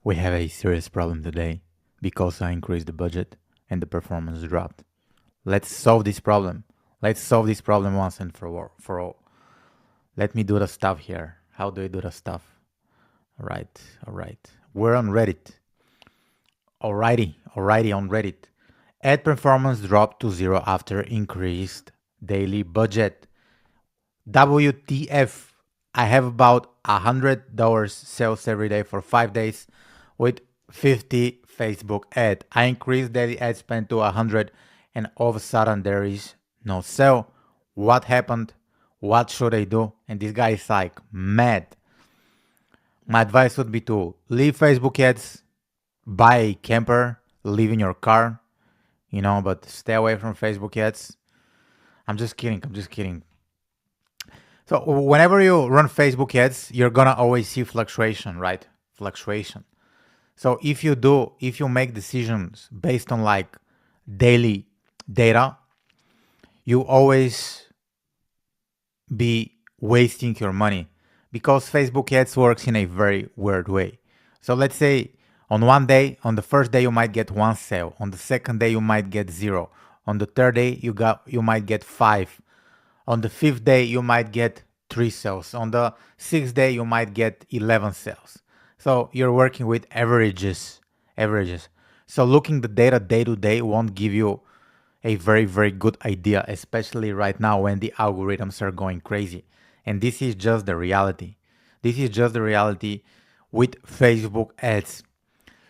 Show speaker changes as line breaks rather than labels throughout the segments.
We have a serious problem today because I increased the budget and the performance dropped. Let's solve this problem. Let's solve this problem once and for all. Let me do the stuff here. How do I do the stuff? All right. We're on Reddit. Alrighty on Reddit. Ad performance dropped to zero after increased daily budget. WTF? I have about $100 sales every day for 5 days with 50 Facebook ad. I increased daily ad spend to 100 and all of a sudden there is no sale. What happened? What should I do? And this guy is like mad. My advice would be to leave Facebook ads, buy a camper, live in your car, but stay away from Facebook ads. I'm just kidding. So whenever you run Facebook ads, you're gonna always see fluctuation, right? Fluctuation. So if you make decisions based on like daily data, you always be wasting your money because Facebook ads works in a very weird way. So let's say on one day, on the first day you might get one sale, on the second day you might get zero, on the third day you might get five, on the fifth day you might get three sales, on the sixth day you might get 11 sales. So you're working with averages. So looking the data day to day won't give you a very good idea, especially right now when the algorithms are going crazy. And this is just the reality. This is just the reality with Facebook ads.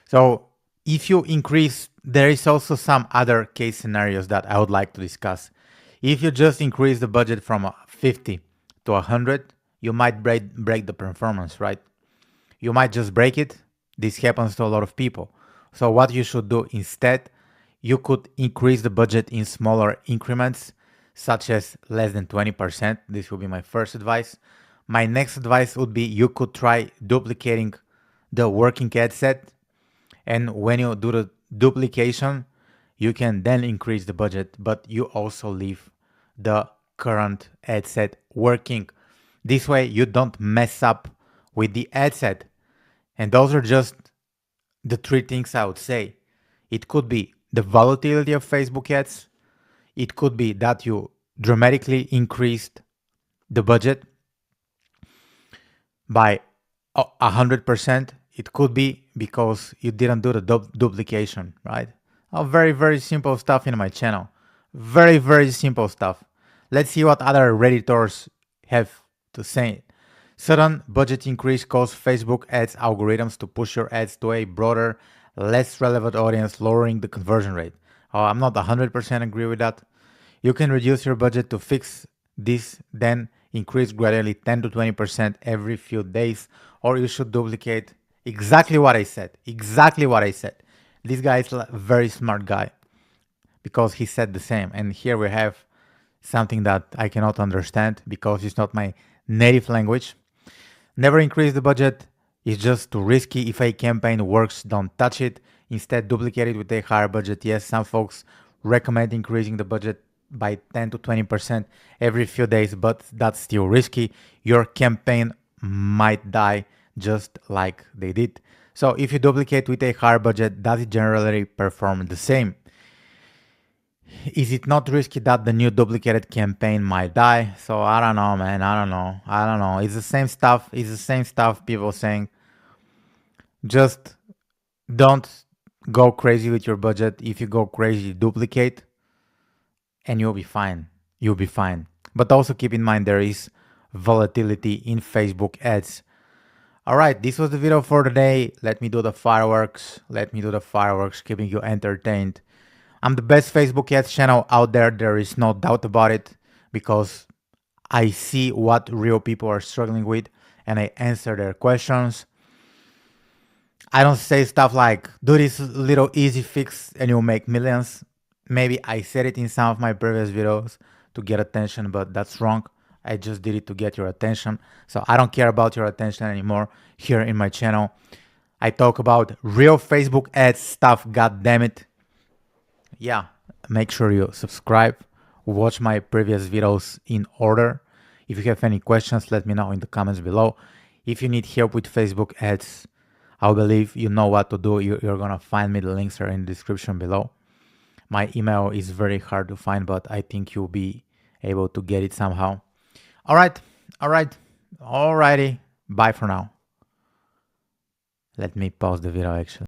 So if you increase, there is also some other case scenarios that I would like to discuss. If you just increase the budget from 50 to 100, you might break the performance, right? You might just break it. This happens to a lot of people. So what you should do instead, you could increase the budget in smaller increments, such as less than 20%. This will be my first advice. My next advice would be you could try duplicating the working ad set. And when you do the duplication, you can then increase the budget, but you also leave the current ad set working. This way you don't mess up with the ad set. And those are just the three things I would say. It could be the volatility of Facebook ads. It could be that you dramatically increased the budget by 100%. It could be because you didn't do the duplication, right? Very simple stuff in my channel. Very simple stuff. Let's see what other Redditors have to say. Sudden budget increase caused Facebook ads algorithms to push your ads to a broader, less relevant audience, lowering the conversion rate. I'm not 100% agree with that. You can reduce your budget to fix this, then increase gradually 10 to 20% every few days, or you should duplicate exactly what I said. This guy is a very smart guy because he said the same. And here we have something that I cannot understand because it's not my native language. Never increase the budget. It's just too risky. If a campaign works, don't touch it. Instead, duplicate it with a higher budget. Yes, some folks recommend increasing the budget by 10 to 20% every few days, but that's still risky. Your campaign might die just like they did. So if you duplicate with a higher budget, does it generally perform the same? Is it not risky that the new duplicated campaign might die? So I don't know, man. I don't know. It's the same stuff. People saying just don't go crazy with your budget. If you go crazy, duplicate and you'll be fine. But also keep in mind there is volatility in Facebook ads. All right, this was the video for today. Let me do the fireworks, keeping you entertained. I'm the best Facebook ads channel out there. There is no doubt about it because I see what real people are struggling with and I answer their questions. I don't say stuff like, do this little easy fix and you'll make millions. Maybe I said it in some of my previous videos to get attention, but that's wrong. I just did it to get your attention. So I don't care about your attention anymore here in my channel. I talk about real Facebook ads stuff, god damn it. Yeah, make sure you subscribe, watch my previous videos in order. If you have any questions, let me know in the comments below. If you need help with Facebook ads, I believe you know what to do. You're gonna find me. The links are in the description below. My email is very hard to find, but I think you'll be able to get it somehow. All right, all right, alrighty. Bye for now. Let me pause the video actually.